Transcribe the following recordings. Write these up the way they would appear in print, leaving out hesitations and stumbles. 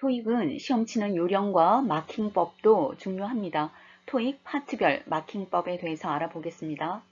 토익은 시험 치는 요령과 마킹법도 중요합니다. 토익 파트별 마킹법에 대해서 알아보겠습니다.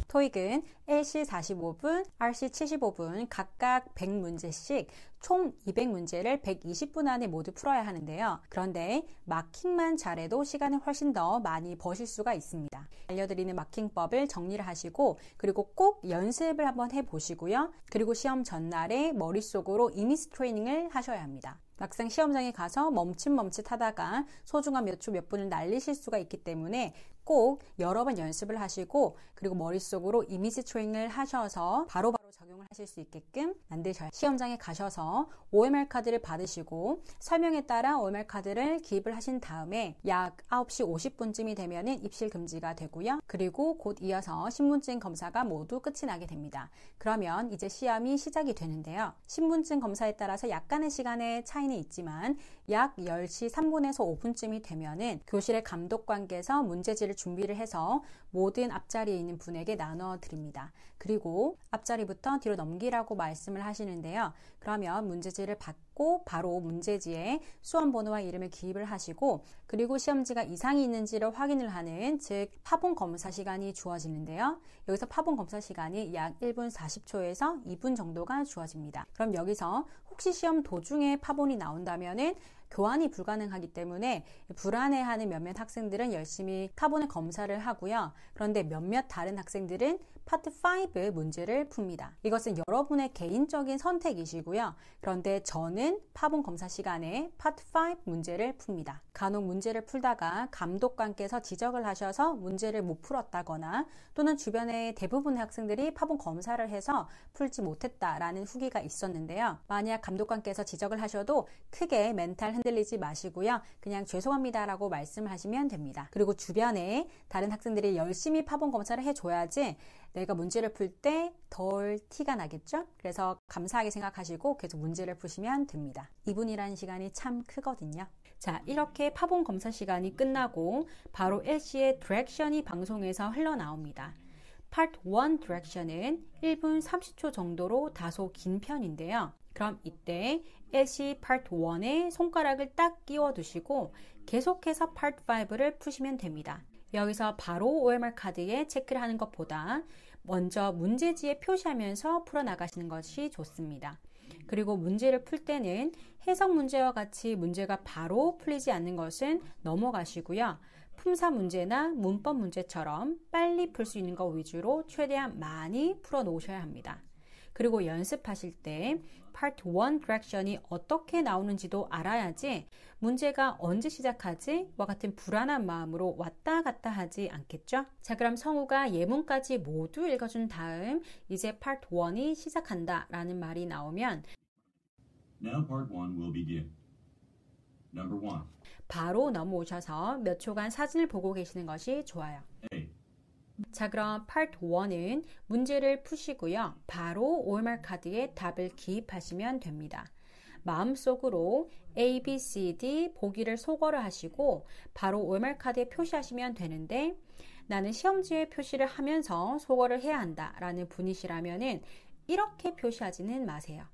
토익은 LC 45분, RC 75분 각각 100문제씩 총 200문제를 120분 안에 모두 풀어야 하는데요. 그런데 마킹만 잘해도 시간을 훨씬 더 많이 버실 수가 있습니다. 알려드리는 마킹법을 정리를 하시고 그리고 꼭 연습을 한번 해보시고요. 그리고 시험 전날에 머릿속으로 이미지 트레이닝을 하셔야 합니다. 막상 시험장에 가서 멈칫멈칫 하다가 소중한 몇 초 몇 분을 날리실 수가 있기 때문에 꼭 여러 번 연습을 하시고 그리고 머릿속으로 이미지 트레이닝을 하셔서 바로바로 적용을 하실 수 있게끔 만드셔야 시험장에 가셔서 OMR 카드를 받으시고 설명에 따라 OMR 카드를 기입을 하신 다음에 약 9시 50분쯤이 되면은 입실 금지가 되고요. 그리고 곧 이어서 신분증 검사가 모두 끝이 나게 됩니다. 그러면 이제 시험이 시작이 되는데요. 신분증 검사에 따라서 약간의 시간의 차이는 있지만 약 10시 3분에서 5분쯤이 되면은 교실의 감독관께서 문제지를 준비를 해서 모든 앞자리에 있는 분에게 나눠 드립니다. 그리고 앞자리부터 뒤로 넘기라고 말씀을 하시는데요. 그러면 문제지를 받고 바로 문제지에 수험번호와 이름을 기입을 하시고 그리고 시험지가 이상이 있는지를 확인을 하는 즉 파본 검사 시간이 주어지는데요. 여기서 파본 검사 시간이 약 1분 40초에서 2분 정도가 주어집니다. 그럼 여기서 혹시 시험 도중에 파본이 나온다면은 교환이 불가능하기 때문에 불안해하는 몇몇 학생들은 열심히 파본을 검사를 하고요. 그런데 몇몇 다른 학생들은 파트 5 문제를 풉니다. 이것은 여러분의 개인적인 선택이시고요. 그런데 저는 파본 검사 시간에 파트 5 문제를 풉니다. 간혹 문제를 풀다가 감독관께서 지적을 하셔서 문제를 못 풀었다거나 또는 주변의 대부분의 학생들이 파본 검사를 해서 풀지 못했다라는 후기가 있었는데요. 만약 감독관께서 지적을 하셔도 크게 멘탈 흔들리지 마시고요. 그냥 죄송합니다 라고 말씀하시면 됩니다. 그리고 주변에 다른 학생들이 열심히 파본 검사를 해줘야지 내가 문제를 풀 때 덜 티가 나겠죠? 그래서 감사하게 생각하시고 계속 문제를 푸시면 됩니다. 2분이라는 시간이 참 크거든요. 자, 이렇게 파본 검사 시간이 끝나고 바로 LC의 디렉션이 방송에서 흘러나옵니다. 파트 1 디렉션은 1분 30초 정도로 다소 긴 편인데요. 그럼 이때 LC 파트 1에 손가락을 딱 끼워 두시고 계속해서 파트 5를 푸시면 됩니다. 여기서 바로 OMR 카드에 체크를 하는 것보다 먼저 문제지에 표시하면서 풀어나가시는 것이 좋습니다. 그리고 문제를 풀 때는 해석 문제와 같이 문제가 바로 풀리지 않는 것은 넘어가시고요. 품사 문제나 문법 문제처럼 빨리 풀 수 있는 것 위주로 최대한 많이 풀어 놓으셔야 합니다. 그리고 연습하실 때 파트 1 디렉션이 어떻게 나오는지도 알아야지 문제가 언제 시작하지? 와 같은 불안한 마음으로 왔다 갔다 하지 않겠죠? 자, 그럼 성우가 예문까지 모두 읽어준 다음 이제 파트 1이 시작한다 라는 말이 나오면 Now part 1 will begin. Number 1. 바로 넘어오셔서 몇 초간 사진을 보고 계시는 것이 좋아요. A. 자, 그럼 파트 1은 문제를 푸시고요. 바로 OMR 카드에 답을 기입하시면 됩니다. 마음속으로 A, B, C, D 보기를 소거를 하시고 바로 OMR 카드에 표시하시면 되는데 나는 시험지에 표시를 하면서 소거를 해야 한다 라는 분이시라면은 이렇게 표시하지는 마세요.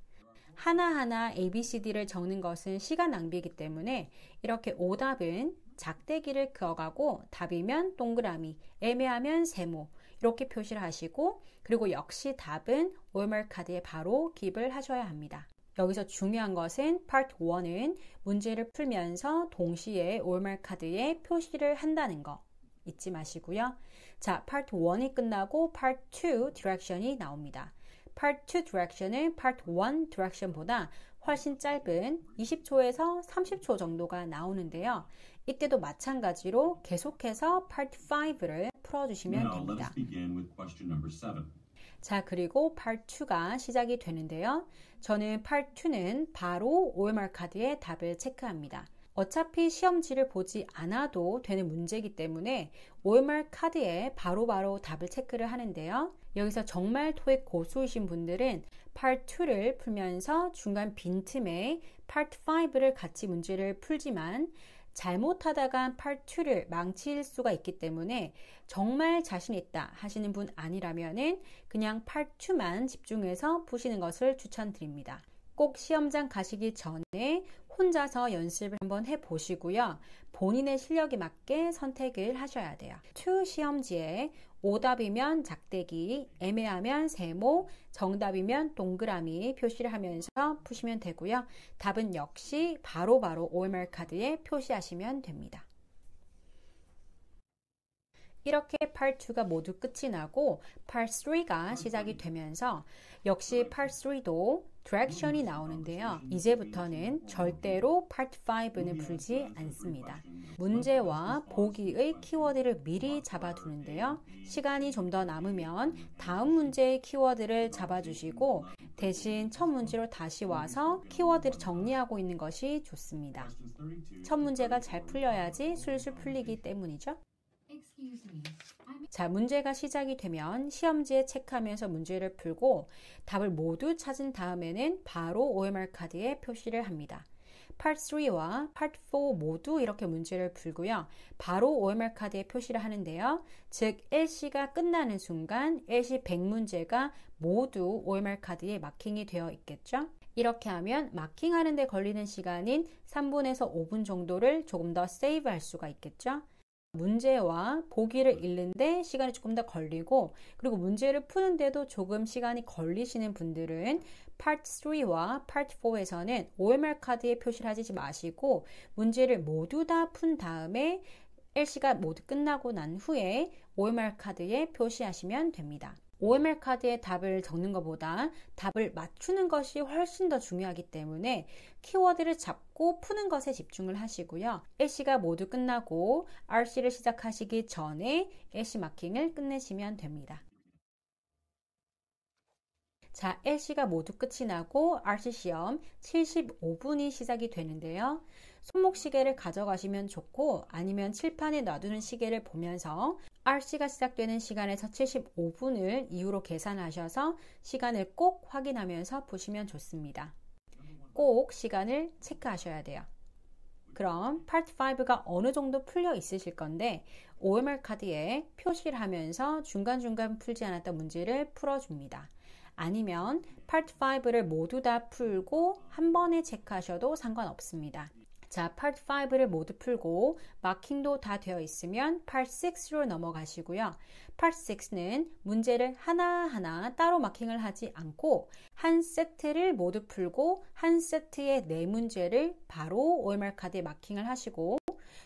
하나하나 ABCD를 적는 것은 시간 낭비이기 때문에 이렇게 오답은 작대기를 그어가고 답이면 동그라미, 애매하면 세모 이렇게 표시를 하시고 그리고 역시 답은 OMR 카드에 바로 기입을 하셔야 합니다. 여기서 중요한 것은 파트 1은 문제를 풀면서 동시에 OMR 카드에 표시를 한다는 거 잊지 마시고요. 자, 파트 1이 끝나고 파트 2 디렉션이 나옵니다. 파트 2 디렉션은 파트 1 디렉션보다 훨씬 짧은 20초에서 30초 정도가 나오는데요. 이때도 마찬가지로 계속해서 파트 5를 풀어주시면 Now let 됩니다. us begin with question number 7. 자, 그리고 파트 2가 시작이 되는데요. 저는 파트 2는 바로 OMR 카드에 답을 체크합니다. 어차피 시험지를 보지 않아도 되는 문제이기 때문에 OMR 카드에 바로바로 답을 체크를 하는데요. 여기서 정말 토익 고수이신 분들은 파트 2를 풀면서 중간 빈틈에 파트 5를 같이 문제를 풀지만 잘못하다가 Part 2를 망칠 수가 있기 때문에 정말 자신 있다 하시는 분 아니라면은 그냥 Part 2만 집중해서 푸시는 것을 추천드립니다. 꼭 시험장 가시기 전에 혼자서 연습을 한번 해보시고요. 본인의 실력에 맞게 선택을 하셔야 돼요. 2 시험지에 오답이면 작대기, 애매하면 세모, 정답이면 동그라미 표시를 하면서 푸시면 되고요. 답은 역시 바로바로 OMR 카드에 표시하시면 됩니다. 이렇게 Part 2가 모두 끝이 나고 Part 3가 시작이 되면서 역시 Part 3도 디렉션이 나오는데요. 이제부터는 절대로 Part 5는 풀지 않습니다. 문제와 보기의 키워드를 미리 잡아두는데요. 시간이 좀 더 남으면 다음 문제의 키워드를 잡아주시고 대신 첫 문제로 다시 와서 키워드를 정리하고 있는 것이 좋습니다. 첫 문제가 잘 풀려야지 술술 풀리기 때문이죠. 자, 문제가 시작이 되면 시험지에 체크하면서 문제를 풀고 답을 모두 찾은 다음에는 바로 OMR 카드에 표시를 합니다. Part 3와 Part 4 모두 이렇게 문제를 풀고요. 바로 OMR 카드에 표시를 하는데요. 즉, LC가 끝나는 순간 LC 100문제가 모두 OMR 카드에 마킹이 되어 있겠죠. 이렇게 하면 마킹하는 데 걸리는 시간인 3분에서 5분 정도를 조금 더 세이브할 수가 있겠죠. 문제와 보기를 읽는데 시간이 조금 더 걸리고 그리고 문제를 푸는데도 조금 시간이 걸리시는 분들은 Part 3와 Part 4에서는 OMR 카드에 표시를 하지 마시고 문제를 모두 다 푼 다음에 LC가 모두 끝나고 난 후에 OMR 카드에 표시하시면 됩니다. OMR 카드에 답을 적는 것보다 답을 맞추는 것이 훨씬 더 중요하기 때문에 키워드를 잡고 푸는 것에 집중을 하시고요. LC가 모두 끝나고 RC를 시작하시기 전에 LC 마킹을 끝내시면 됩니다. 자, LC가 모두 끝이 나고 RC 시험 75분이 시작이 되는데요. 손목시계를 가져가시면 좋고 아니면 칠판에 놔두는 시계를 보면서 RC가 시작되는 시간에서 75분을 이후로 계산하셔서 시간을 꼭 확인하면서 보시면 좋습니다. 꼭 시간을 체크하셔야 돼요. 그럼 Part 5가 어느 정도 풀려 있으실 건데 OMR 카드에 표시를 하면서 중간중간 풀지 않았던 문제를 풀어줍니다. 아니면 Part 5를 모두 다 풀고 한 번에 체크하셔도 상관없습니다. 자, Part 5를 모두 풀고 마킹도 다 되어 있으면 Part 6로 넘어가시고요. Part 6는 문제를 하나하나 따로 마킹을 하지 않고 한 세트를 모두 풀고 한 세트의 4문제를 바로 OMR 카드에 마킹을 하시고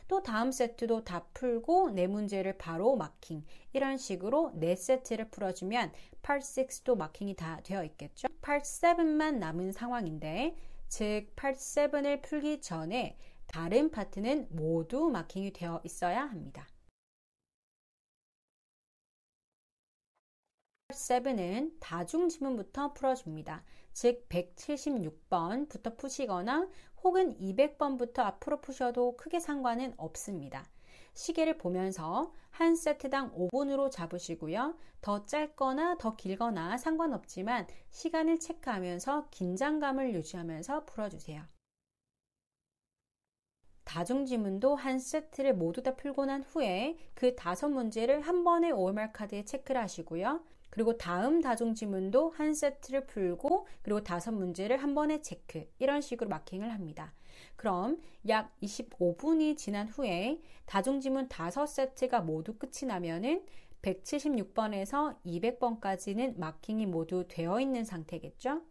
또 다음 세트도 다 풀고 4문제를 바로 마킹, 이런 식으로 4세트를 풀어주면 Part 6도 마킹이 다 되어 있겠죠. Part 7만 남은 상황인데 즉 Part 7을 풀기 전에 다른 파트는 모두 마킹이 되어 있어야 합니다. Part 7은 다중지문부터 풀어줍니다. 즉 176번부터 푸시거나 혹은 200번부터 앞으로 푸셔도 크게 상관은 없습니다. 시계를 보면서 한 세트당 5분으로 잡으시고요. 더 짧거나 더 길거나 상관없지만 시간을 체크하면서 긴장감을 유지하면서 풀어주세요. 다중지문도 한 세트를 모두 다 풀고 난 후에 그 5문제를 한 번에 OMR 카드에 체크를 하시고요. 그리고 다음 다중지문도 한 세트를 풀고 그리고 5문제를 한 번에 체크, 이런 식으로 마킹을 합니다. 그럼 약 25분이 지난 후에 다중지문 5세트가 모두 끝이 나면은 176번에서 200번까지는 마킹이 모두 되어 있는 상태겠죠?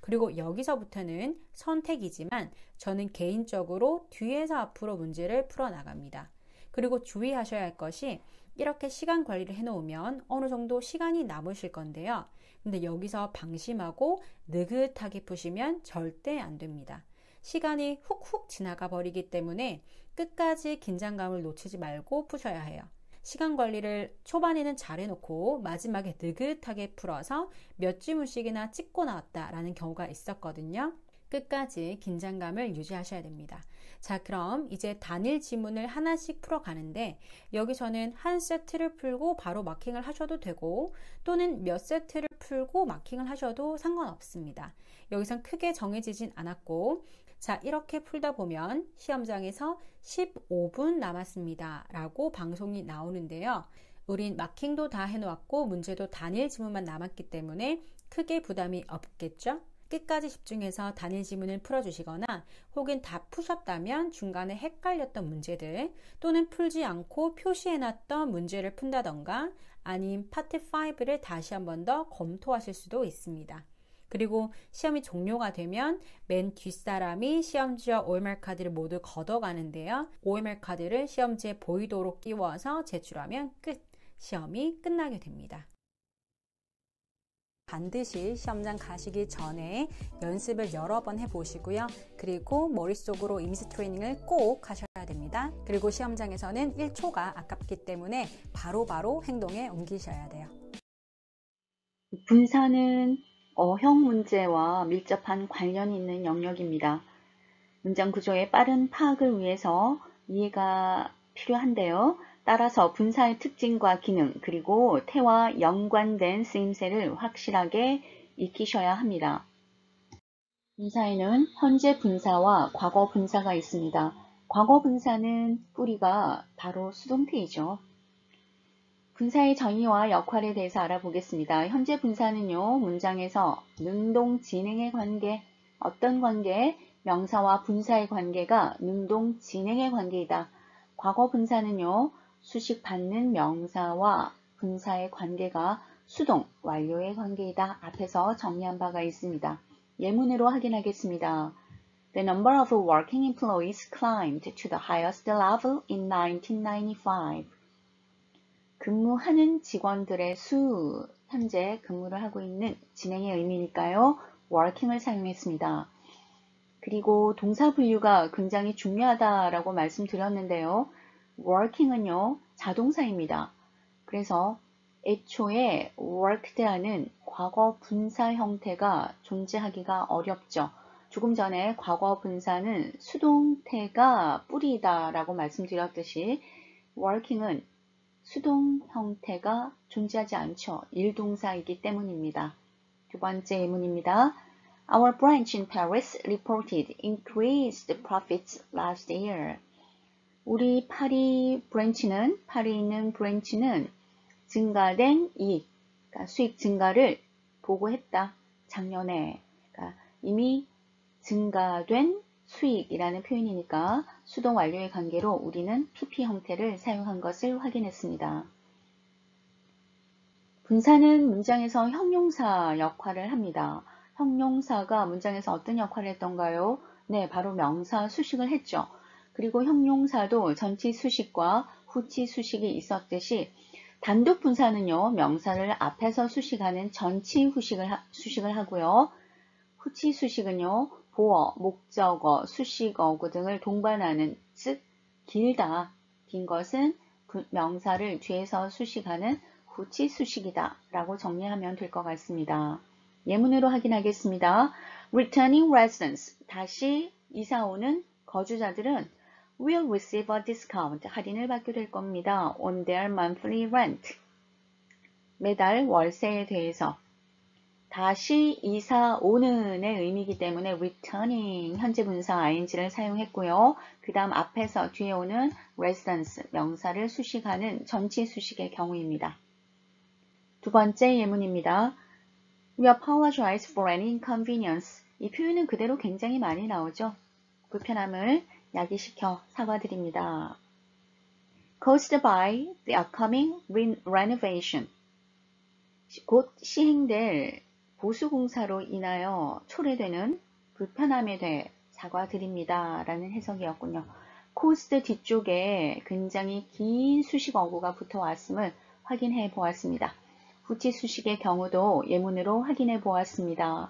그리고 여기서부터는 선택이지만 저는 개인적으로 뒤에서 앞으로 문제를 풀어 나갑니다. 그리고 주의하셔야 할 것이 이렇게 시간 관리를 해놓으면 어느 정도 시간이 남으실 건데요. 근데 여기서 방심하고 느긋하게 푸시면 절대 안 됩니다. 시간이 훅훅 지나가 버리기 때문에 끝까지 긴장감을 놓치지 말고 푸셔야 해요. 시간 관리를 초반에는 잘 해놓고 마지막에 느긋하게 풀어서 몇 지문씩이나 찍고 나왔다라는 경우가 있었거든요. 끝까지 긴장감을 유지하셔야 됩니다. 자, 그럼 이제 단일 지문을 하나씩 풀어가는데 여기서는 한 세트를 풀고 바로 마킹을 하셔도 되고 또는 몇 세트를 풀고 마킹을 하셔도 상관없습니다. 여기선 크게 정해지진 않았고, 자, 이렇게 풀다 보면 시험장에서 15분 남았습니다 라고 방송이 나오는데요. 우린 마킹도 다 해놓았고 문제도 단일 지문만 남았기 때문에 크게 부담이 없겠죠? 끝까지 집중해서 단일 지문을 풀어주시거나 혹은 다 푸셨다면 중간에 헷갈렸던 문제들 또는 풀지 않고 표시해놨던 문제를 푼다던가 아님 파트 5를 다시 한 번 더 검토하실 수도 있습니다. 그리고 시험이 종료가 되면 맨 뒷사람이 시험지와 OMR 카드를 모두 걷어가는데요. OMR 카드를 시험지에 보이도록 끼워서 제출하면 끝! 시험이 끝나게 됩니다. 반드시 시험장 가시기 전에 연습을 여러 번 해보시고요. 그리고 머릿속으로 이미지 트레이닝을 꼭 하셔야 됩니다. 그리고 시험장에서는 1초가 아깝기 때문에 바로바로 행동에 옮기셔야 돼요. 분사는 어형 문제와 밀접한 관련이 있는 영역입니다. 문장 구조의 빠른 파악을 위해서 이해가 필요한데요. 따라서 분사의 특징과 기능 그리고 태와 연관된 쓰임새를 확실하게 익히셔야 합니다. 분사에는 현재 분사와 과거 분사가 있습니다. 과거 분사는 뿌리가 바로 수동태이죠. 분사의 정의와 역할에 대해서 알아보겠습니다. 현재 분사는요, 문장에서 능동 진행의 관계, 어떤 관계, 명사와 분사의 관계가 능동 진행의 관계이다. 과거 분사는요, 수식 받는 명사와 분사의 관계가 수동, 완료의 관계이다. 앞에서 정리한 바가 있습니다. 예문으로 확인하겠습니다. The number of working employees climbed to the highest level in 1995. 근무하는 직원들의 수, 현재 근무를 하고 있는 진행의 의미니까요. working을 사용했습니다. 그리고 동사 분류가 굉장히 중요하다라고 말씀드렸는데요. working은요, 자동사입니다. 그래서 애초에 worked라는 과거 분사 형태가 존재하기가 어렵죠. 조금 전에 과거 분사는 수동태가 뿌리다라고 말씀드렸듯이 working은 수동 형태가 존재하지 않죠. 일동사이기 때문입니다. 두 번째 예문입니다. Our branch in Paris reported increased profits last year. 우리 파리에 있는 브랜치는 증가된 이익, 그러니까 수익 증가를 보고했다. 작년에. 그러니까 이미 증가된 수익이라는 표현이니까 수동 완료의 관계로 우리는 PP 형태를 사용한 것을 확인했습니다. 분사는 문장에서 형용사 역할을 합니다. 형용사가 문장에서 어떤 역할을 했던가요? 네, 바로 명사 수식을 했죠. 그리고 형용사도 전치 수식과 후치 수식이 있었듯이 단독 분사는요, 명사를 앞에서 수식하는 전치 수식을 하고요. 후치 수식은요, 보어, 목적어, 수식어구 등을 동반하는, 즉 길다, 긴 것은 명사를 뒤에서 수식하는 후치 수식이다 라고 정리하면 될 것 같습니다. 예문으로 확인하겠습니다. Returning residents, 다시 이사 오는 거주자들은 will receive a discount, 할인을 받게 될 겁니다. on their monthly rent, 매달 월세에 대해서. 다시 이사 오는의 의미이기 때문에 returning 현재 분사 ing를 사용했고요. 그 다음 앞에서 뒤에 오는 residence 명사를 수식하는 전치 수식의 경우입니다. 두 번째 예문입니다. We apologize for any inconvenience. 이 표현은 그대로 굉장히 많이 나오죠. 불편함을 야기시켜 사과드립니다. Caused by the upcoming renovation. 곧 시행될 보수공사로 인하여 초래되는 불편함에 대해 사과드립니다. 라는 해석이었군요. caused 뒤쪽에 굉장히 긴 수식 어구가 붙어왔음을 확인해 보았습니다. 후치 수식의 경우도 예문으로 확인해 보았습니다.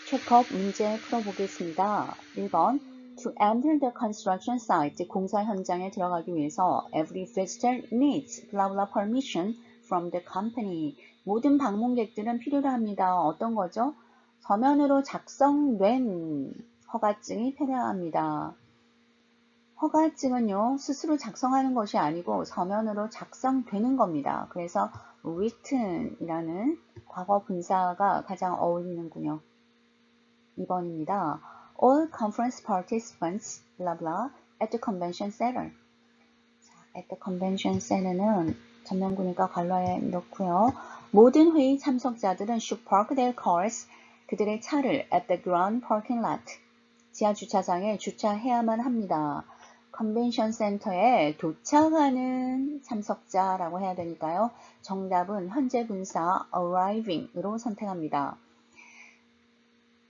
체크업 문제 풀어보겠습니다. 1번 To enter the construction site, 공사 현장에 들어가기 위해서 every visitor needs blah blah permission from the company. 모든 방문객들은 필요로 합니다. 어떤 거죠? 서면으로 작성된 허가증이 필요합니다. 허가증은요, 스스로 작성하는 것이 아니고 서면으로 작성되는 겁니다. 그래서 written이라는 과거 분사가 가장 어울리는군요. 2번입니다. All conference participants, blah blah, at the convention center. at the convention center는 전면구니까 괄호에 넣고요. 모든 회의 참석자들은 should park their cars, 그들의 차를 at the ground parking lot, 지하 주차장에 주차해야만 합니다. 컨벤션 센터에 도착하는 참석자라고 해야 되니까요. 정답은 현재 분사 arriving으로 선택합니다.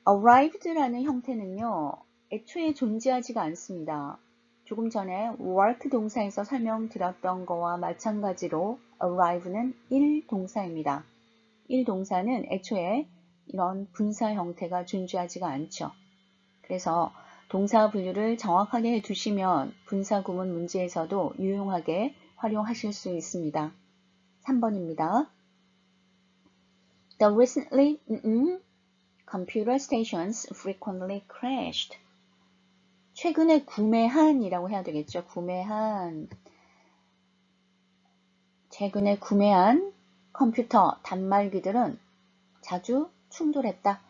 arrived라는 형태는요, 애초에 존재하지가 않습니다. 조금 전에 work 동사에서 설명드렸던 거와 마찬가지로 arrive는 1동사입니다. 1동사는 애초에 이런 분사 형태가 존재하지가 않죠. 그래서 동사 분류를 정확하게 해두시면 분사 구문 문제에서도 유용하게 활용하실 수 있습니다. 3번입니다. The recently computer stations frequently crashed. 최근에 구매한이라고 해야 되겠죠. 최근에 구매한 컴퓨터 단말기들은 자주 충돌했다.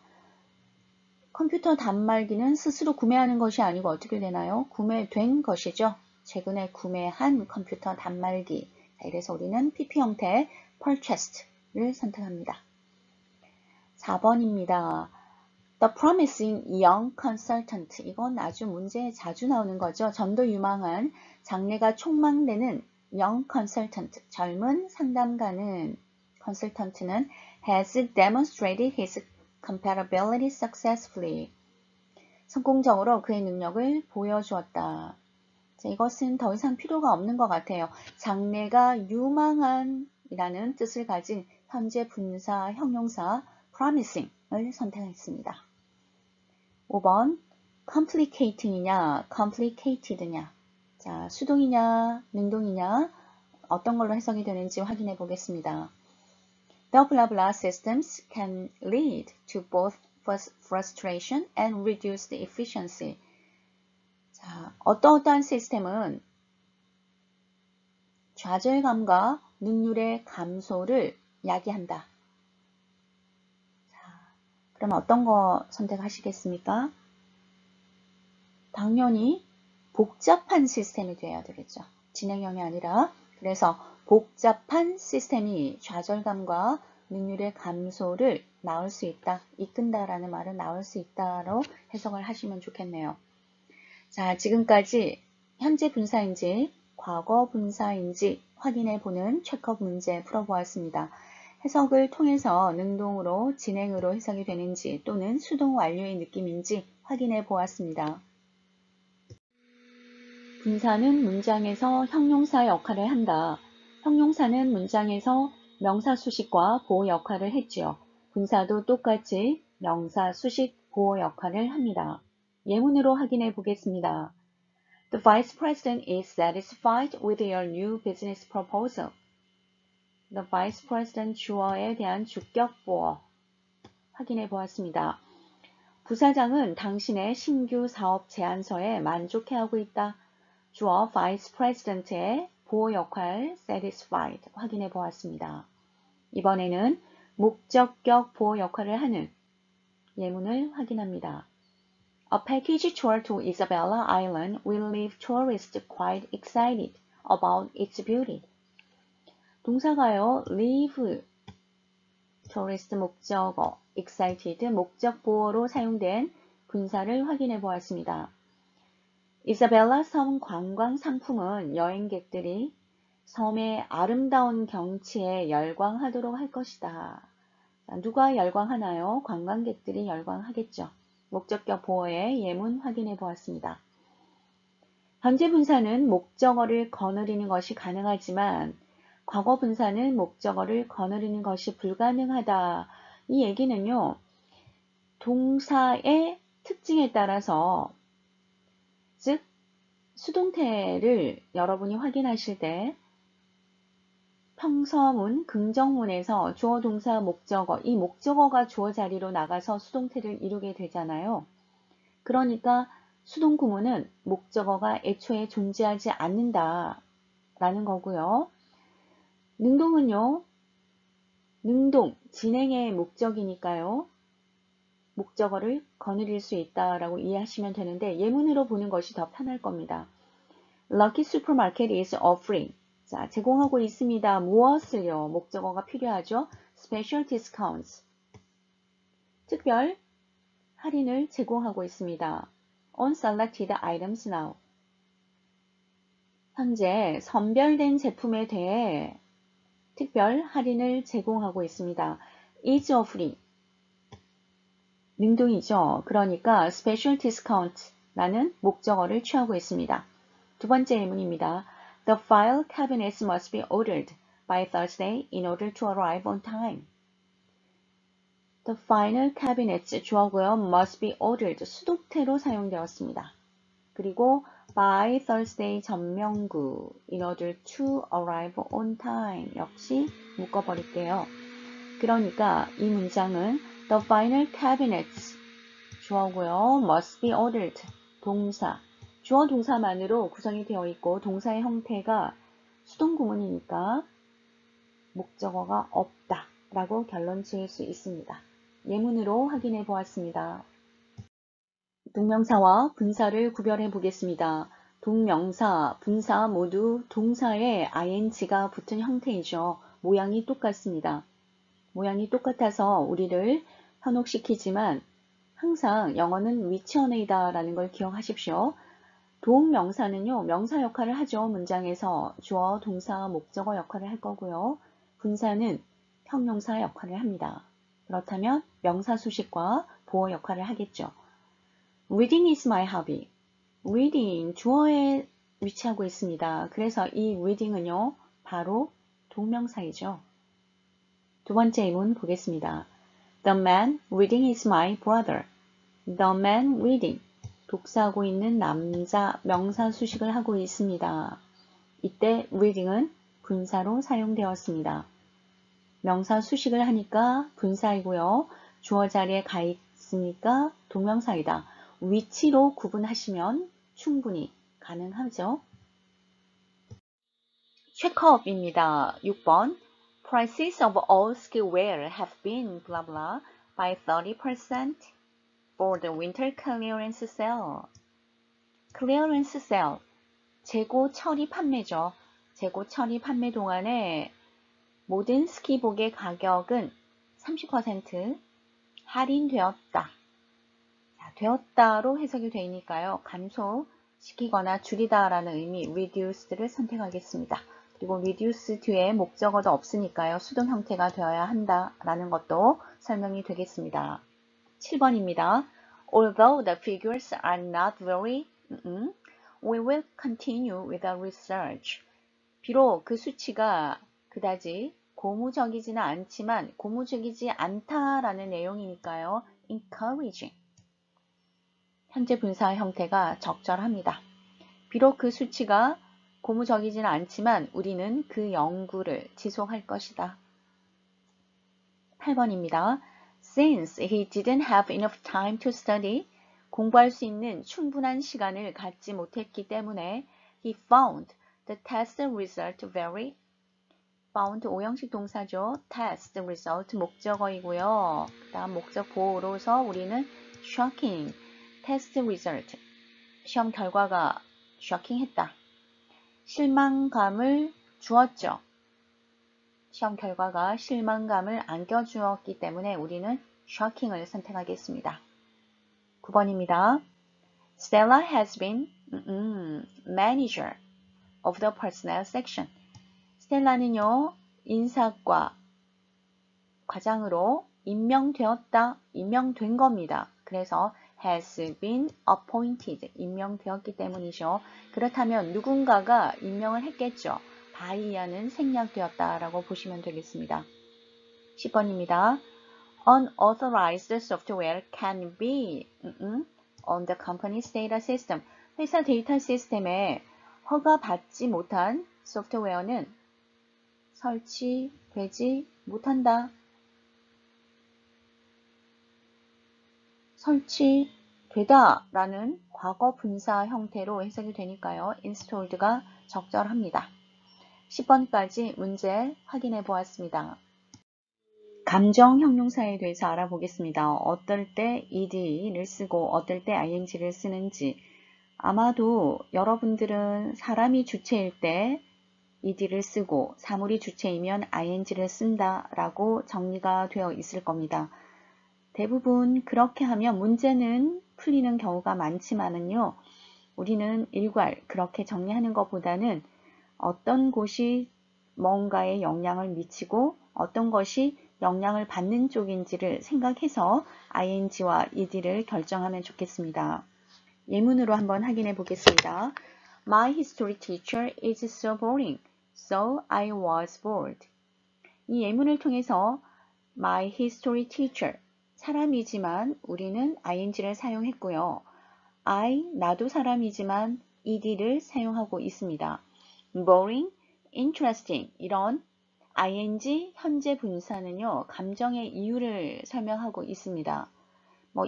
컴퓨터 단말기는 스스로 구매하는 것이 아니고 어떻게 되나요? 구매된 것이죠. 최근에 구매한 컴퓨터 단말기. 자, 이래서 우리는 PP 형태 purchased를 선택합니다. 4번입니다. The promising young consultant. 이건 아주 문제에 자주 나오는 거죠. 점도 유망한 장래가 촉망되는 young consultant. 젊은 상담가는 consultant는 has demonstrated his compatibility successfully. 성공적으로 그의 능력을 보여주었다. 자, 이것은 더 이상 필요가 없는 것 같아요. 장래가 유망한 이라는 뜻을 가진 현재 분사 형용사 promising을 선택했습니다. 5번 complicating이냐 complicated냐. 자, 수동이냐 능동이냐 어떤 걸로 해석이 되는지 확인해 보겠습니다. The blah blah systems can lead to both frustration and reduced efficiency. 자, 어떠한 시스템은 좌절감과 능률의 감소를 야기한다. 자, 그러면 어떤 거 선택하시겠습니까? 당연히 복잡한 시스템이 되어야 되겠죠. 진행형이 아니라. 그래서 복잡한 시스템이 좌절감과 능률의 감소를 낳을 수 있다, 이끈다라는 말은 낳을 수 있다로 해석을 하시면 좋겠네요. 자, 지금까지 현재 분사인지 과거 분사인지 확인해 보는 체크업 문제 풀어보았습니다. 해석을 통해서 능동으로 진행으로 해석이 되는지 또는 수동 완료의 느낌인지 확인해 보았습니다. 분사는 문장에서 형용사 역할을 한다. 형용사는 문장에서 명사 수식과 보호 역할을 했지요. 분사도 똑같이 명사 수식 보호 역할을 합니다. 예문으로 확인해 보겠습니다. The Vice President is satisfied with your new business proposal. The Vice President 주어에 대한 주격 보어 확인해 보았습니다. 부사장은 당신의 신규 사업 제안서에 만족해하고 있다. 주어 Vice President의 보호 역할 satisfied 확인해 보았습니다. 이번에는 목적격 보호 역할을 하는 예문을 확인합니다. A package tour to Isabella Island will leave tourists quite excited about its beauty. 동사가요, leave tourist 목적어, excited 목적 보어로 사용된 분사를 확인해 보았습니다. 이사벨라 섬 관광 상품은 여행객들이 섬의 아름다운 경치에 열광하도록 할 것이다. 누가 열광하나요? 관광객들이 열광하겠죠. 목적격 보어의 예문 확인해 보았습니다. 현재 분사는 목적어를 거느리는 것이 가능하지만 과거 분사는 목적어를 거느리는 것이 불가능하다. 이 얘기는요, 동사의 특징에 따라서 즉 수동태를 여러분이 확인하실 때 평서문, 긍정문에서 주어, 동사, 목적어, 이 목적어가 주어 자리로 나가서 수동태를 이루게 되잖아요. 그러니까 수동 구문은 목적어가 애초에 존재하지 않는다 라는 거고요. 능동은요. 능동, 진행의 목적이니까요. 목적어를 거느릴 수 있다라고 이해하시면 되는데 예문으로 보는 것이 더 편할 겁니다. Lucky Supermarket is offering. 자, 제공하고 있습니다. 무엇을요? 목적어가 필요하죠. Special discounts. 특별 할인을 제공하고 있습니다. On selected items now. 현재 선별된 제품에 대해 특별 할인을 제공하고 있습니다. is offering. 능동이죠. 그러니까 special discount라는 목적어를 취하고 있습니다. 두 번째 예문입니다. The file cabinets must be ordered by Thursday in order to arrive on time. The file cabinets 주어고요. must be ordered 수동태로 사용되었습니다. 그리고 by Thursday 전명구 in order to arrive on time 역시 묶어버릴게요. 그러니까 이 문장은 The final cabinets 주어고요. must be ordered 동사 주어 동사만으로 구성이 되어 있고 동사의 형태가 수동 구문이니까 목적어가 없다 라고 결론 지을 수 있습니다. 예문으로 확인해 보았습니다. 동명사와 분사를 구별해 보겠습니다. 동명사, 분사 모두 동사에 ing가 붙은 형태이죠. 모양이 똑같습니다. 모양이 똑같아서 우리를 현혹시키지만 항상 영어는 위치원웨이다 라는 걸 기억하십시오. 동명사는요, 명사 역할을 하죠. 문장에서 주어, 동사, 목적어 역할을 할 거고요. 분사는 형용사 역할을 합니다. 그렇다면 명사 수식과 보어 역할을 하겠죠. Reading is my hobby. Reading, 주어에 위치하고 있습니다. 그래서 이 reading은요, 바로 동명사이죠. 두 번째 예문 보겠습니다. The man reading is my brother. The man reading. 독서하고 있는 남자 명사 수식을 하고 있습니다. 이때 reading은 분사로 사용되었습니다. 명사 수식을 하니까 분사이고요. 주어 자리에 가 있으니까 동명사이다. 위치로 구분하시면 충분히 가능하죠. 체크업입니다. 6번. Prices of all skillwear have been blah blah by 30% for the winter clearance sale. clearance sale. 재고 처리 판매죠. 재고 처리 판매 동안에 모든 스키복의 가격은 30% 할인되었다. 자, 되었다로 해석이 되니까요. 감소시키거나 줄이다라는 의미 reduced를 선택하겠습니다. 그리고 reduce 뒤에 목적어도 없으니까요. 수동 형태가 되어야 한다라는 것도 설명이 되겠습니다. 7번입니다. Although the figures are not very, we will continue with the research. 비록 그 수치가 그다지 고무적이지는 않지만 고무적이지 않다라는 내용이니까요. encouraging. 현재 분사 형태가 적절합니다. 비록 그 수치가 고무적이지는 않지만 우리는 그 연구를 지속할 것이다. 8번입니다. Since he didn't have enough time to study, 공부할 수 있는 충분한 시간을 갖지 못했기 때문에 he found the test result very found 오형식 동사죠. test result 목적어이고요. 그 다음 목적 보호로서 우리는 shocking, test result 시험 결과가 shocking했다. 실망감을 주었죠. 시험 결과가 실망감을 안겨주었기 때문에 우리는 shocking을 선택하겠습니다. 9번입니다. Stella has been manager of the personnel section. 스텔라는요, 인사과 과장으로 임명된 겁니다. 그래서 has been appointed, 임명되었기 때문이죠. 그렇다면 누군가가 임명을 했겠죠. 바이야는 생략되었다라고 보시면 되겠습니다. 10번입니다. Unauthorized software can be on the company's data system. 회사 데이터 시스템에 허가받지 못한 소프트웨어는 설치되지 못한다. 설치되지 되다 라는 과거 분사 형태로 해석이 되니까요. installed가 적절합니다. 10번까지 문제 확인해 보았습니다. 감정 형용사에 대해서 알아보겠습니다. 어떨 때 ed를 쓰고 어떨 때 ing를 쓰는지. 아마도 여러분들은 사람이 주체일 때 ed를 쓰고 사물이 주체이면 ing를 쓴다 라고 정리가 되어 있을 겁니다. 대부분 그렇게 하면 문제는 풀리는 경우가 많지만은요. 우리는 일괄 그렇게 정리하는 것보다는 어떤 곳이 뭔가에 영향을 미치고 어떤 것이 영향을 받는 쪽인지를 생각해서 ing와 ed를 결정하면 좋겠습니다. 예문으로 한번 확인해 보겠습니다. My history teacher is so boring, so I was bored. 이 예문을 통해서 my history teacher, 사람이지만 우리는 ing를 사용했고요. 나도 사람이지만 ed를 사용하고 있습니다. boring, interesting 이런 ing 현재 분사는요. 감정의 이유를 설명하고 있습니다.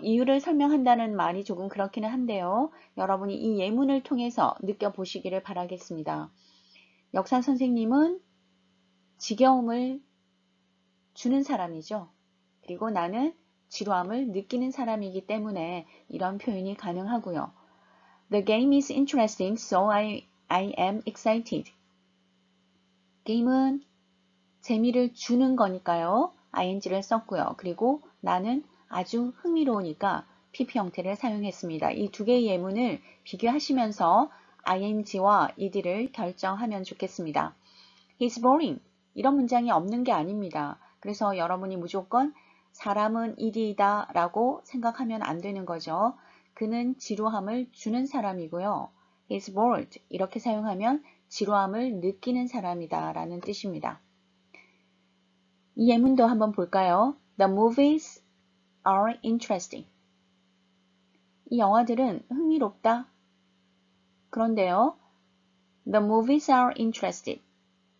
이유를 설명한다는 말이 조금 그렇기는 한데요. 여러분이 이 예문을 통해서 느껴보시기를 바라겠습니다. 역사 선생님은 지겨움을 주는 사람이죠. 그리고 나는 지루함을 느끼는 사람이기 때문에 이런 표현이 가능하고요. The game is interesting, so I am excited. 게임은 재미를 주는 거니까요. ing를 썼고요. 그리고 나는 아주 흥미로우니까 pp 형태를 사용했습니다. 이 두 개의 예문을 비교하시면서 ing와 ed를 결정하면 좋겠습니다. He's boring. 이런 문장이 없는 게 아닙니다. 그래서 여러분이 무조건 사람은 ed이다 라고 생각하면 안 되는 거죠. 그는 지루함을 주는 사람이고요. He's bored. 이렇게 사용하면 지루함을 느끼는 사람이다 라는 뜻입니다. 이 예문도 한번 볼까요? The movies are interesting. 이 영화들은 흥미롭다. 그런데요. The movies are interested.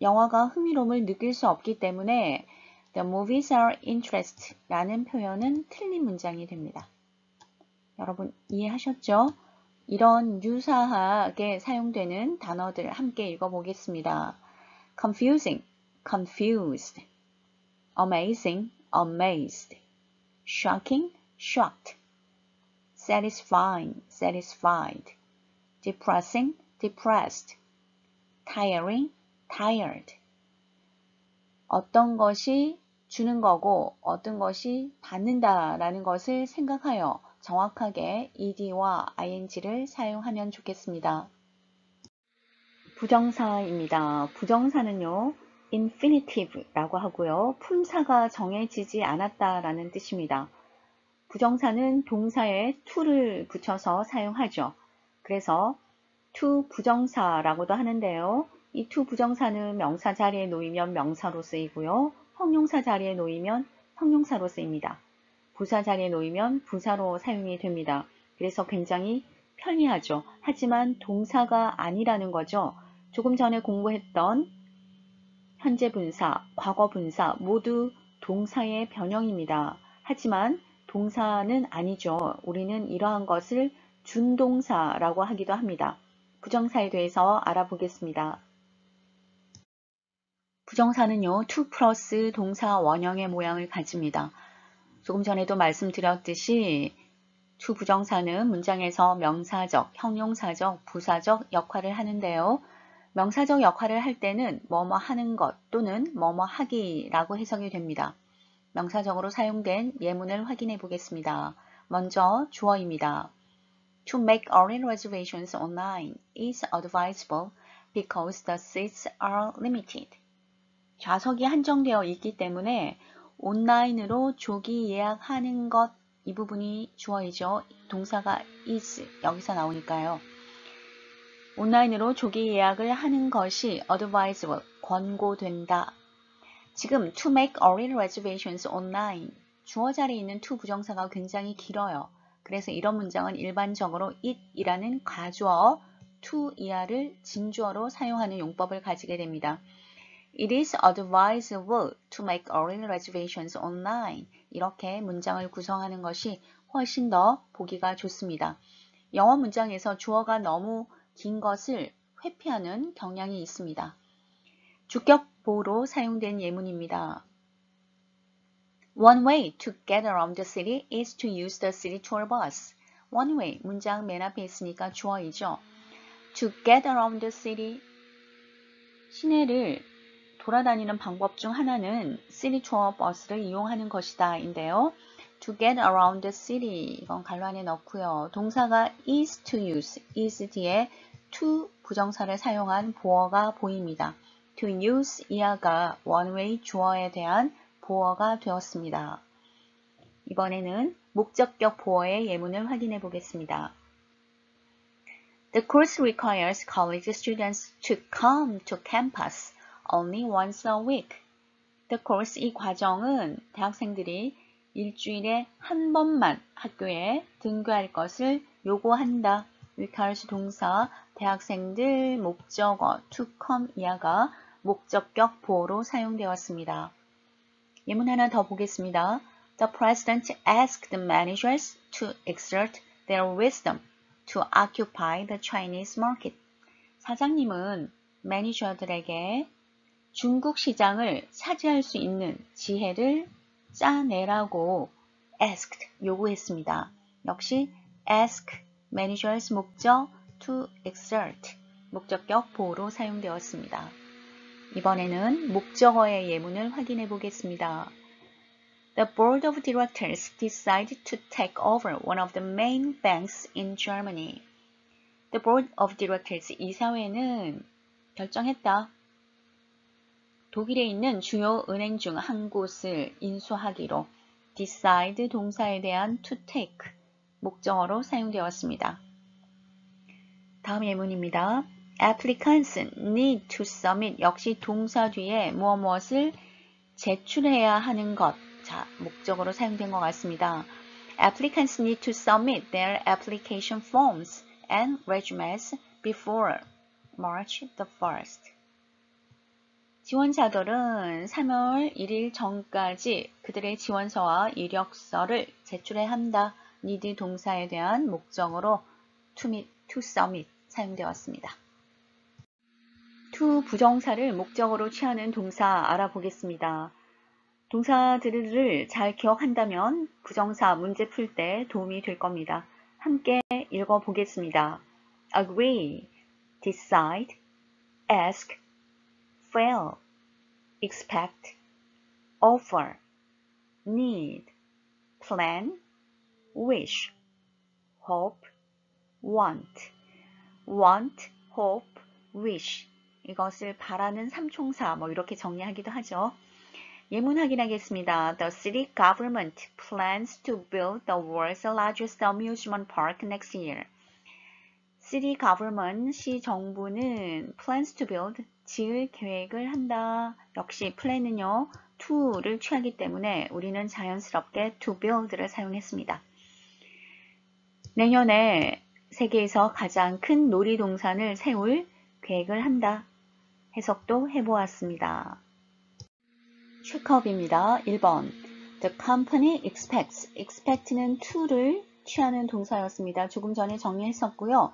영화가 흥미로움을 느낄 수 없기 때문에 The movies are interest 라는 표현은 틀린 문장이 됩니다. 여러분 이해하셨죠? 이런 유사하게 사용되는 단어들 함께 읽어보겠습니다. confusing, confused. amazing, amazed. shocking, shocked. satisfying, satisfied. depressing, depressed. tiring, tired. 어떤 것이 주는 거고 어떤 것이 받는다라는 것을 생각하여 정확하게 ed와 ing를 사용하면 좋겠습니다. 부정사입니다. 부정사는요. infinitive라고 하고요. 품사가 정해지지 않았다라는 뜻입니다. 부정사는 동사에 to를 붙여서 사용하죠. 그래서 to 부정사라고도 하는데요. 이 to 부정사는 명사 자리에 놓이면 명사로 쓰이고요. 형용사 자리에 놓이면 형용사로 쓰입니다. 부사 자리에 놓이면 부사로 사용이 됩니다. 그래서 굉장히 편리하죠. 하지만 동사가 아니라는 거죠. 조금 전에 공부했던 현재 분사, 과거 분사 모두 동사의 변형입니다. 하지만 동사는 아니죠. 우리는 이러한 것을 준동사라고 하기도 합니다. 부정사에 대해서 알아보겠습니다. 부정사는요. to 플러스 동사 원형의 모양을 가집니다. 조금 전에도 말씀드렸듯이 to 부정사는 문장에서 명사적, 형용사적, 부사적 역할을 하는데요. 명사적 역할을 할 때는 뭐뭐 하는 것 또는 뭐뭐 하기라고 해석이 됩니다. 명사적으로 사용된 예문을 확인해 보겠습니다. 먼저 주어입니다. To make early reservations online is advisable because the seats are limited. 좌석이 한정되어 있기 때문에 온라인으로 조기 예약하는 것, 이 부분이 주어이죠. 동사가 is 여기서 나오니까요. 온라인으로 조기 예약을 하는 것이 advisable, 권고된다. 지금 to make early reservations online, 주어 자리에 있는 to 부정사가 굉장히 길어요. 그래서 이런 문장은 일반적으로 it이라는 가주어 to 이하를 진주어로 사용하는 용법을 가지게 됩니다. It is advisable to make early reservations online. 이렇게 문장을 구성하는 것이 훨씬 더 보기가 좋습니다. 영어 문장에서 주어가 너무 긴 것을 회피하는 경향이 있습니다. 주격 보호로 사용된 예문입니다. One way to get around the city is to use the city tour bus. One way, 문장 맨 앞에 있으니까 주어이죠. To get around the city, 시내를 돌아다니는 방법 중 하나는 city tour bus를 이용하는 것이다 인데요. To get around the city, 이건 괄호 안에 넣고요. 동사가 is to use, is 뒤에 to 부정사를 사용한 보어가 보입니다. To use 이하가 one way 주어에 대한 보어가 되었습니다. 이번에는 목적격 보어의 예문을 확인해 보겠습니다. The course requires college students to come to campus only once a week. The course, 이 과정은 대학생들이 일주일에 한 번만 학교에 등교할 것을 요구한다. requires 동사, 대학생들, 목적어, to come 이하가 목적격 보어로 사용되었습니다. 예문 하나 더 보겠습니다. The president asked the managers to exert their wisdom to occupy the Chinese market. 사장님은 매니저들에게 중국 시장을 차지할 수 있는 지혜를 짜내라고 asked, 요구했습니다. 역시 ask, managers 목적, to exert, 목적격 보호로 사용되었습니다. 이번에는 목적어의 예문을 확인해 보겠습니다. The board of directors decided to take over one of the main banks in Germany. The board of directors, 이사회는 결정했다. 독일에 있는 주요 은행 중 한 곳을 인수하기로. decide 동사에 대한 to take, 목적어로 사용되었습니다. 다음 예문입니다. Applicants need to submit, 역시 동사 뒤에 무엇을 제출해야 하는 것. 자, 목적으로 사용된 것 같습니다. Applicants need to submit their application forms and resumes before March the 1st. 지원자들은 3월 1일 전까지 그들의 지원서와 이력서를 제출해야 한다. need 동사에 대한 목적어로 to submit 사용되었습니다. to 부정사를 목적어로 취하는 동사 알아보겠습니다. 동사들을 잘 기억한다면 부정사 문제 풀 때 도움이 될 겁니다. 함께 읽어보겠습니다. agree, decide, ask, fail, expect, offer, need, plan, wish, hope, want, hope, wish. 이것을 바라는 삼총사 이렇게 정리하기도 하죠. 예문 확인하겠습니다. The city government plans to build the world's largest amusement park next year. City government, 시 정부는 plans to build, 지을 계획을 한다. 역시 plan은요, to를 취하기 때문에 우리는 자연스럽게 to build를 사용했습니다. 내년에 세계에서 가장 큰 놀이동산을 세울 계획을 한다. 해석도 해보았습니다. 체크업입니다. 1번. The company expects. expect는 to를 취하는 동사였습니다. 조금 전에 정리했었고요.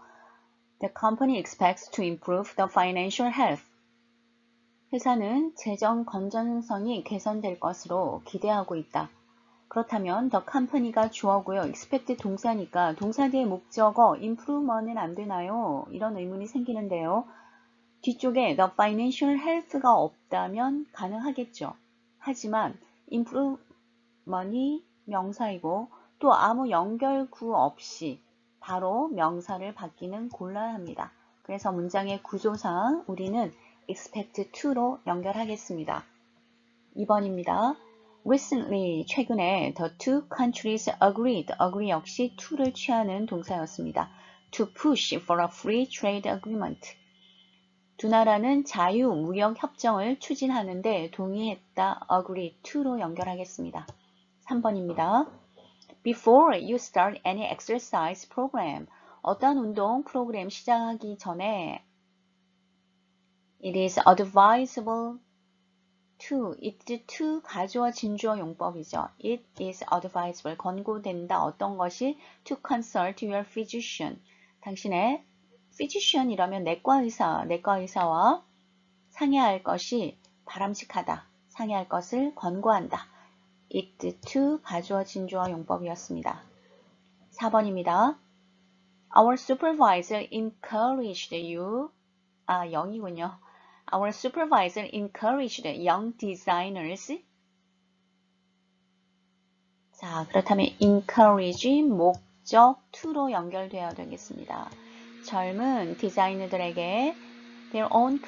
The company expects to improve the financial health. 회사는 재정 건전성이 개선될 것으로 기대하고 있다. 그렇다면 the company가 주어고요. expect 동사니까 동사 뒤에 목적어 improvement은 안 되나요? 이런 의문이 생기는데요. 뒤쪽에 the financial health가 없다면 가능하겠죠. 하지만 improvement이 명사이고 또 아무 연결구 없이 바로 명사를 받기는 곤란합니다. 그래서 문장의 구조상 우리는 expect to로 연결하겠습니다. 2번입니다. Recently, 최근에 the two countries agreed. agree 역시 to를 취하는 동사였습니다. To push for a free trade agreement. 두 나라는 자유무역 협정을 추진하는데 동의했다. agree to로 연결하겠습니다. 3번입니다. Before you start any exercise program. 어떤 운동 프로그램 시작하기 전에 It is advisable to, it to 가주어 진주어 용법이죠. It is advisable, 권고된다. 어떤 것이 to consult your physician. 당신의 physician이라면 내과 의사와 상의할 것이 바람직하다. 상의할 것을 권고한다. it to 가주어 진주어 용법이었습니다. 4번입니다. Our supervisor encouraged you. 0이군요. Our supervisor encouraged young designers. 자, 그렇다면 encourage 목적 to로 연결되어야 되겠습니다. 젊은 디자이너들에게 their own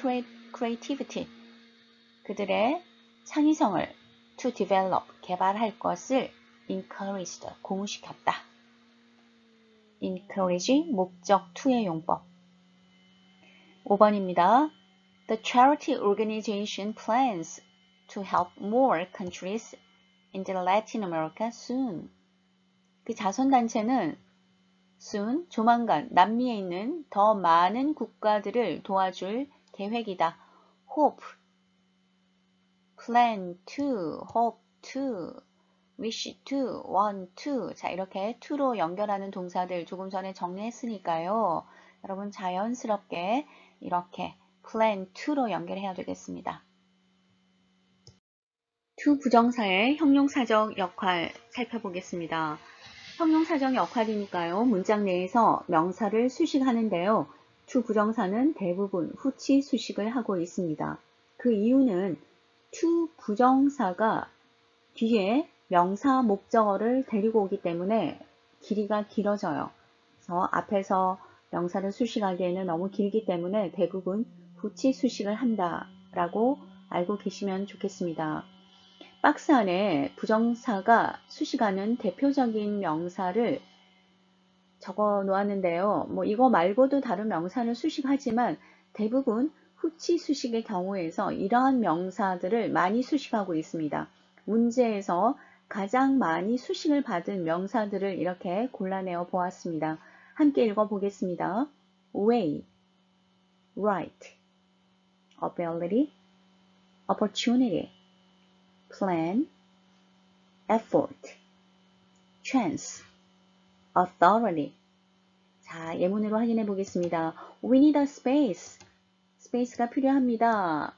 creativity, 그들의 창의성을 to develop, 개발할 것을 encouraged, 공유시켰다. encourage, 목적 to의 용법. 5번입니다. The charity organization plans to help more countries in Latin America soon. 그 자선단체는 soon, 조만간 남미에 있는 더 많은 국가들을 도와줄 계획이다. hope, plan to, hope to, wish to, want to. 자, 이렇게 to로 연결하는 동사들 조금 전에 정리했으니까요. 여러분 자연스럽게 이렇게 plan to로 연결해야 되겠습니다. to 부정사의 형용사적 역할 살펴보겠습니다. 형용사적 역할이니까요. 문장 내에서 명사를 수식하는데요. to 부정사는 대부분 후치 수식을 하고 있습니다. 그 이유는 to 부정사가 뒤에 명사 목적어를 데리고 오기 때문에 길이가 길어져요. 그래서 앞에서 명사를 수식하기에는 너무 길기 때문에 대부분 후치 수식을 한다라고 알고 계시면 좋겠습니다. 박스 안에 부정사가 수식하는 대표적인 명사를 적어 놓았는데요. 이거 말고도 다른 명사를 수식하지만 대부분 후치 수식의 경우에서 이러한 명사들을 많이 수식하고 있습니다. 문제에서 가장 많이 수식을 받은 명사들을 이렇게 골라내어 보았습니다. 함께 읽어보겠습니다. way, right, ability, opportunity, plan, effort, chance, authority. 자, 예문으로 확인해 보겠습니다. We need a space. space가 필요합니다.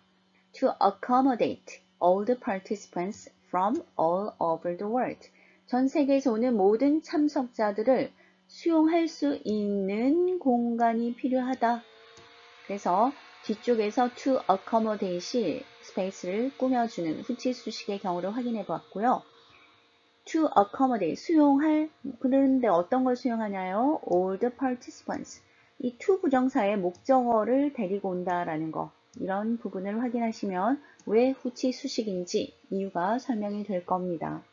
To accommodate all the participants from all over the world. 전 세계에서 오는 모든 참석자들을 수용할 수 있는 공간이 필요하다. 그래서 뒤쪽에서 to accommodate이 스페이스를 꾸며주는 후치 수식의 경우를 확인해 보았고요. to accommodate, 수용할, 그런데 어떤 걸 수용하냐요? all the participants. 이 to 부정사의 목적어를 데리고 온다라는 거. 이런 부분을 확인하시면 왜 후치 수식인지 이유가 설명이 될 겁니다.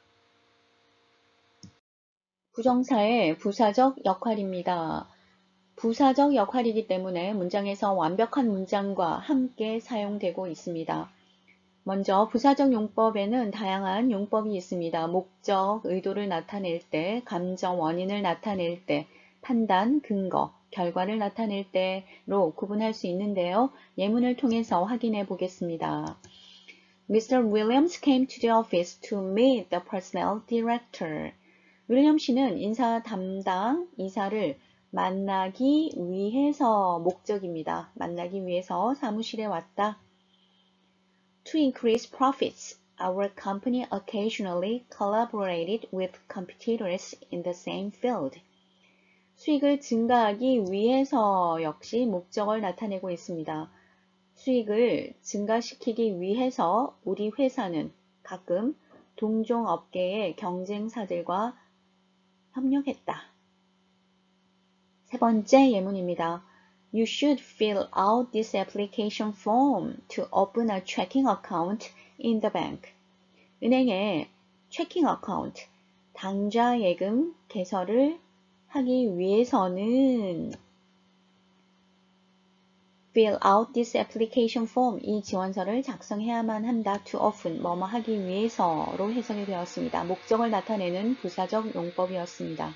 부정사의 부사적 역할입니다. 부사적 역할이기 때문에 문장에서 완벽한 문장과 함께 사용되고 있습니다. 먼저 부사적 용법에는 다양한 용법이 있습니다. 목적, 의도를 나타낼 때, 감정, 원인을 나타낼 때, 판단, 근거, 결과를 나타낼 때로 구분할 수 있는데요. 예문을 통해서 확인해 보겠습니다. Mr. Williams came to the office to meet the personnel director. 윌리엄 씨는 인사 담당 이사를 만나기 위해서, 목적입니다. 만나기 위해서 사무실에 왔다. To increase profits, our company occasionally collaborated with competitors in the same field. 수익을 증가하기 위해서 역시 목적을 나타내고 있습니다. 수익을 증가시키기 위해서 우리 회사는 가끔 동종 업계의 경쟁사들과 협력했다. 세 번째 예문입니다. You should fill out this application form to open a checking account in the bank. 은행에 checking account, 당좌 예금 개설을 하기 위해서는 fill out this application form, 이 지원서를 작성해야만 한다. to open, 뭐뭐 하기 위해서로 해석이 되었습니다. 목적을 나타내는 부사적 용법이었습니다.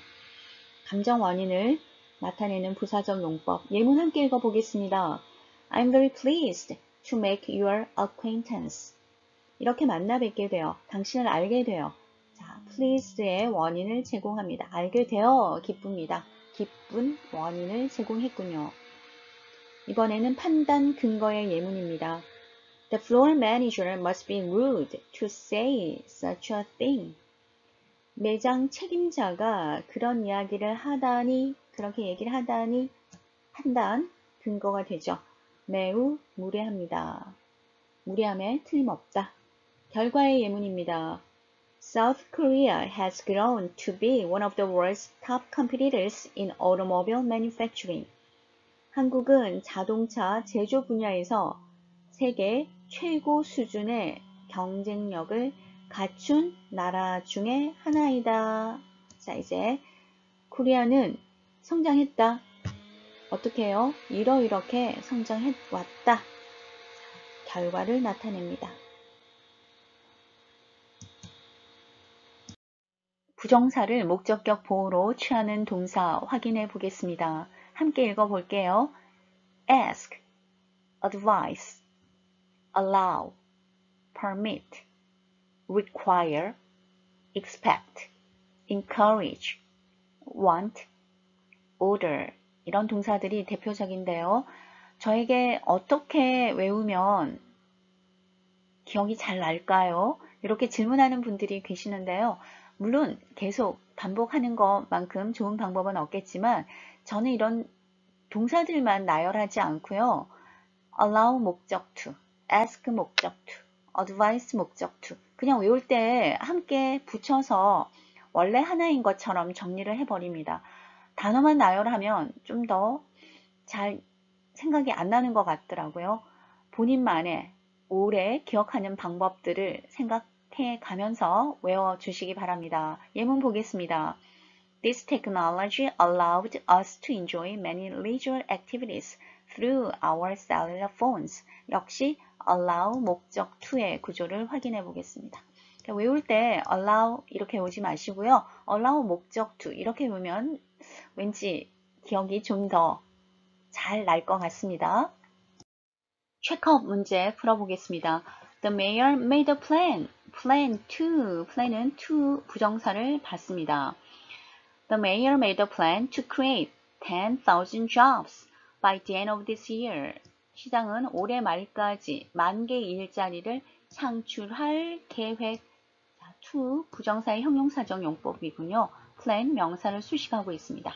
감정 원인을 나타내는 부사적 용법. 예문 함께 읽어보겠습니다. I'm very pleased to make your acquaintance. 이렇게 만나 뵙게 되어 당신을 알게 되어 자, pleased의 원인을 제공합니다. 알게 되어 기쁩니다. 기쁜 원인을 제공했군요. 이번에는 판단 근거의 예문입니다. The floor manager must be rude to say such a thing. 매장 책임자가 그런 이야기를 하다니, 그렇게 얘기를 하다니 판단 근거가 되죠. 매우 무례합니다. 무례함에 틀림없다. 결과의 예문입니다. South Korea has grown to be one of the world's top competitors in automobile manufacturing. 한국은 자동차 제조 분야에서 세계 최고 수준의 경쟁력을 갖춘 나라 중에 하나이다. 자, 이제 코리아는 성장했다. 어떻게 해요? 이렇게 성장해 왔다. 결과를 나타냅니다. 부정사를 목적격 보호로 취하는 동사 확인해 보겠습니다. 함께 읽어볼게요. ask, advise, allow, permit, require, expect, encourage, want, order 이런 동사들이 대표적인데요. 저에게 어떻게 외우면 기억이 잘 날까요? 이렇게 질문하는 분들이 계시는데요. 물론 계속 반복하는 것만큼 좋은 방법은 없겠지만 저는 이런 동사들만 나열하지 않고요. allow 목적 to, ask 목적 to, advise 목적 to 그냥 외울 때 함께 붙여서 원래 하나인 것처럼 정리를 해버립니다. 단어만 나열하면 좀 더 잘 생각이 안 나는 것 같더라고요. 본인만의 오래 기억하는 방법들을 생각해 가면서 외워주시기 바랍니다. 예문 보겠습니다. This technology allowed us to enjoy many leisure activities through our cellular phones. 역시 allow 목적 to의 구조를 확인해 보겠습니다. 외울 때 allow 이렇게 오지 마시고요. allow 목적 to 이렇게 외우면 왠지 기억이 좀 더 잘 날 것 같습니다. 체크업 문제 풀어보겠습니다. The mayor made a plan. plan to. plan은 to 부정사를 받습니다. The mayor made a plan to create 10,000 jobs by the end of this year. 시장은 올해 말까지 10,000개 일자리를 창출할 계획. to 부정사의 형용사적 용법이군요. plan 명사를 수식하고 있습니다.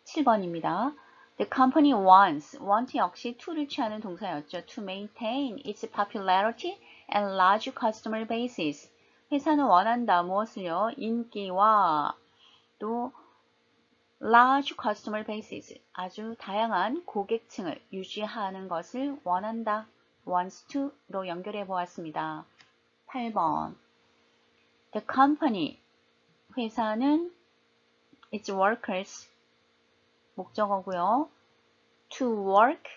7번입니다. The company wants, want 역시 to를 취하는 동사였죠. To maintain its popularity and large customer bases. 회사는 원한다. 무엇을요? 인기와 또 large customer bases, 아주 다양한 고객층을 유지하는 것을 원한다. wants to로 연결해 보았습니다. 8번. The company, 회사는 its workers, 목적어고요. To work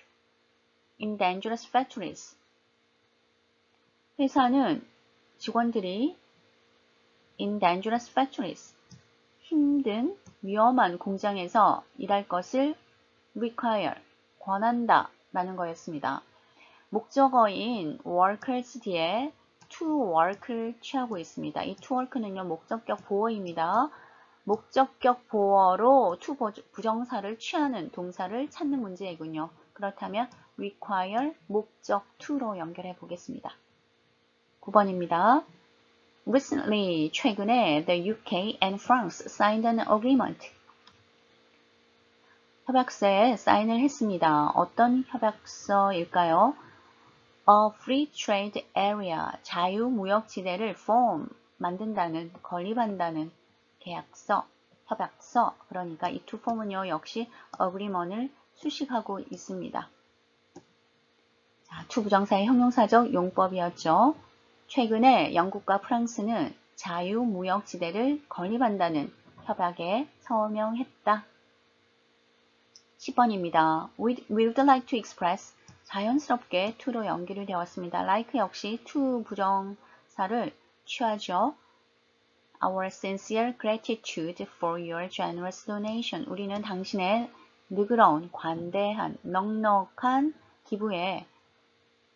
in dangerous factories. 회사는 직원들이 in dangerous factories. 힘든 위험한 공장에서 일할 것을 require, 권한다 라는 거였습니다. 목적어인 workers 뒤에 to work를 취하고 있습니다. 이 to work는요, 목적격 보어입니다. 목적격 보어로 to 부정사를 취하는 동사를 찾는 문제이군요. 그렇다면 require 목적 to로 연결해 보겠습니다. 9번입니다. Recently, 최근에 the UK and France signed an agreement. 협약서에 사인을 했습니다. 어떤 협약서일까요? A free trade area, 자유무역지대를 form, 만든다는, 건립한다는 계약서, 협약서. 그러니까 이 to form은요, 역시 agreement을 수식하고 있습니다. 자, to 부정사의 형용사적 용법이었죠. 최근에 영국과 프랑스는 자유무역지대를 건립한다는 협약에 서명했다. 10번입니다. We would like to express 자연스럽게 to로 연결이 되었습니다. like 역시 to 부정사를 취하죠. Our sincere gratitude for your generous donation. 우리는 당신의 느그러운, 관대한, 넉넉한 기부에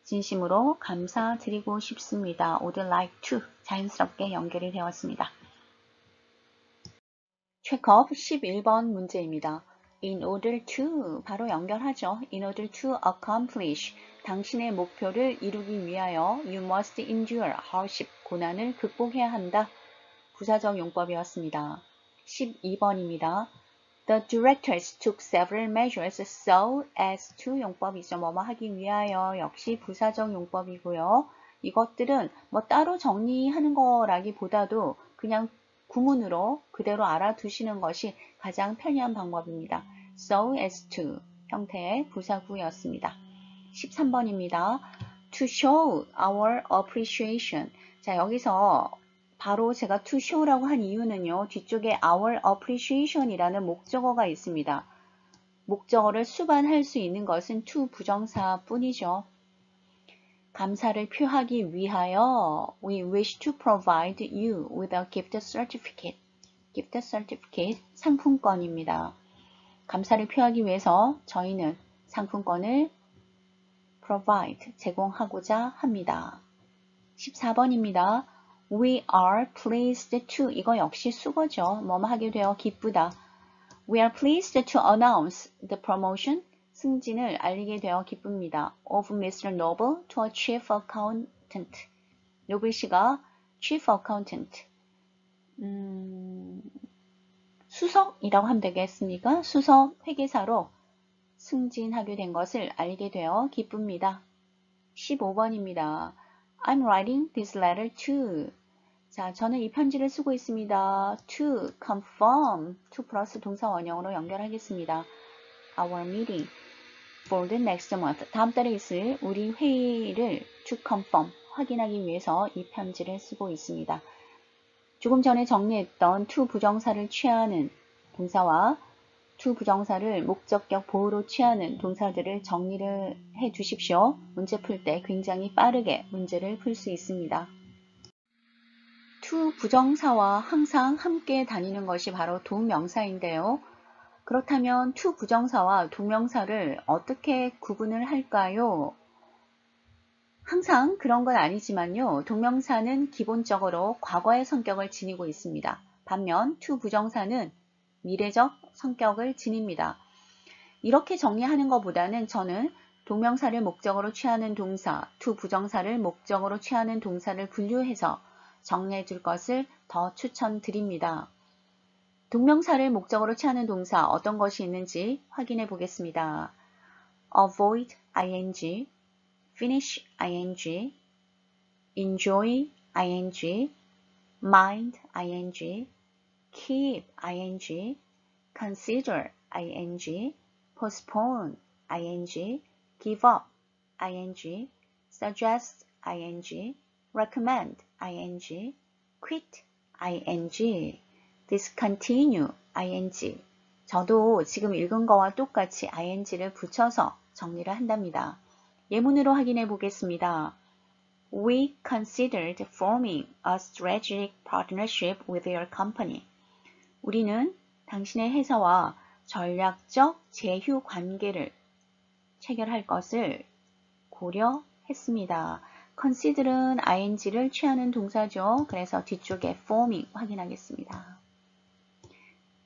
진심으로 감사드리고 싶습니다. would like to 자연스럽게 연결이 되었습니다. 체크업 11번 문제입니다. In order to 바로 연결하죠. In order to accomplish 당신의 목표를 이루기 위하여 you must endure hardship 고난을 극복해야 한다. 부사적 용법이었습니다. 12번입니다. The directors took several measures so as to 용법이죠. 뭐뭐 하기 위하여 역시 부사적 용법이고요. 이것들은 뭐 따로 정리하는 거라기보다도 그냥 구문으로 그대로 알아두시는 것이 가장 편리한 방법입니다. So as to 형태의 부사구였습니다. 13번입니다. To show our appreciation. 자, 여기서 바로 제가 to show라고 한 이유는요. 뒤쪽에 our appreciation이라는 목적어가 있습니다. 목적어를 수반할 수 있는 것은 to 부정사 뿐이죠. 감사를 표하기 위하여 we wish to provide you with a gift certificate. gift certificate 상품권입니다. 감사를 표하기 위해서 저희는 상품권을 provide 제공하고자 합니다. 14번입니다. We are pleased to 이거 역시 수거죠. 뭐뭐 하게 되어 기쁘다. We are pleased to announce the promotion 승진을 알리게 되어 기쁩니다. of Mr. Noble to a chief accountant. 노블 씨가 chief accountant 수석이라고 하면 되겠습니까? 수석 회계사로 승진하게 된 것을 알게 되어 기쁩니다. 15번입니다. I'm writing this letter to. 자, 저는 이 편지를 쓰고 있습니다. To confirm. to 플러스 동사 원형으로 연결하겠습니다. Our meeting for the next month. 다음 달에 있을 우리 회의를 to confirm. 확인하기 위해서 이 편지를 쓰고 있습니다. 조금 전에 정리했던 to 부정사를 취하는 동사와 to 부정사를 목적격 보호로 취하는 동사들을 정리를 해 두십시오. 문제 풀 때 굉장히 빠르게 문제를 풀 수 있습니다. to 부정사와 항상 함께 다니는 것이 바로 동명사인데요. 그렇다면 to 부정사와 동명사를 어떻게 구분을 할까요? 항상 그런 건 아니지만요. 동명사는 기본적으로 과거의 성격을 지니고 있습니다. 반면 to 부정사는 미래적 성격을 지닙니다. 이렇게 정리하는 것보다는 저는 동명사를 목적으로 취하는 동사, to 부정사를 목적으로 취하는 동사를 분류해서 정리해 줄 것을 더 추천드립니다. 동명사를 목적으로 취하는 동사 어떤 것이 있는지 확인해 보겠습니다. avoid ing, finish ing, enjoy ing, mind ing, keep ing, consider ing, postpone ing, give up ing, suggest ing, recommend ing, quit ing, discontinue ing. 저도 지금 읽은 거와 똑같이 ing를 붙여서 정리를 한답니다. 예문으로 확인해 보겠습니다. We considered forming a strategic partnership with your company. 우리는 당신의 회사와 전략적 제휴 관계를 체결할 것을 고려했습니다. consider은 ing를 취하는 동사죠. 그래서 뒤쪽에 forming 확인하겠습니다.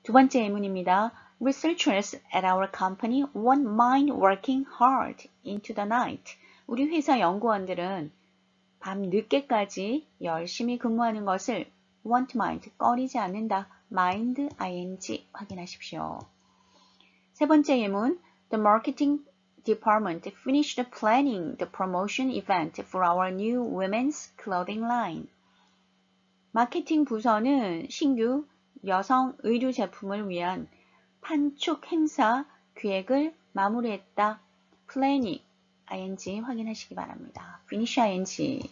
두 번째 예문입니다. Researchers at our company won't mind working hard into the night. 우리 회사 연구원들은 밤 늦게까지 열심히 근무하는 것을 won't mind, 꺼리지 않는다. mind, ing 확인하십시오. 세 번째 예문. The marketing department finished planning the promotion event for our new women's clothing line. 마케팅 부서는 신규 여성 의류 제품을 위한 판촉 행사 기획을 마무리했다. planning, ing 확인하시기 바랍니다. finish ing.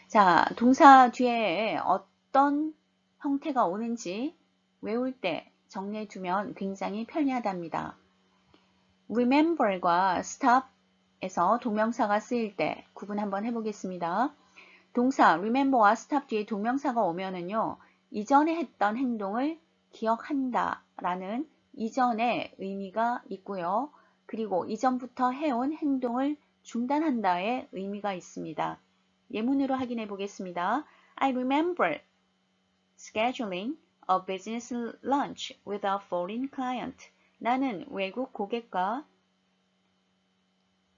자, 동사 뒤에 어떤 형태가 오는지 외울 때 정리해 두면 굉장히 편리하답니다. remember과 stop에서 동명사가 쓰일 때 구분 한번 해보겠습니다. 동사 remember와 stop 뒤에 동명사가 오면은요, 이전에 했던 행동을 기억한다 라는 이전의 의미가 있고요. 그리고 이전부터 해온 행동을 중단한다의 의미가 있습니다. 예문으로 확인해 보겠습니다. I remember scheduling a business lunch with a foreign client. 나는 외국 고객과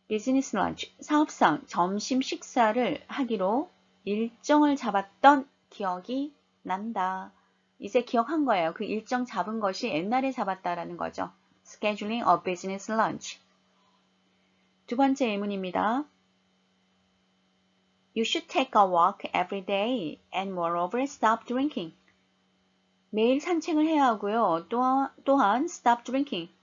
비즈니스 런치, 사업상 점심 식사를 하기로 일정을 잡았던 기억이 난다. 이제 기억한 거예요. 그 일정 잡은 것이 옛날에 잡았다라는 거죠. Scheduling a business lunch. 두 번째 예문입니다. You should take a walk every day and moreover stop drinking. 매일 산책을 해야 하고요. 또한 stop drinking.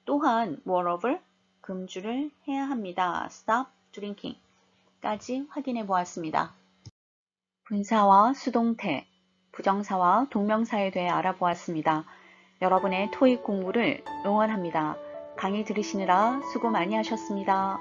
또한 moreover 금주를 해야 합니다. stop drinking 까지 확인해 보았습니다. 분사와 수동태, 부정사와 동명사에 대해 알아보았습니다. 여러분의 토익 공부를 응원합니다. 강의 들으시느라 수고 많이 하셨습니다.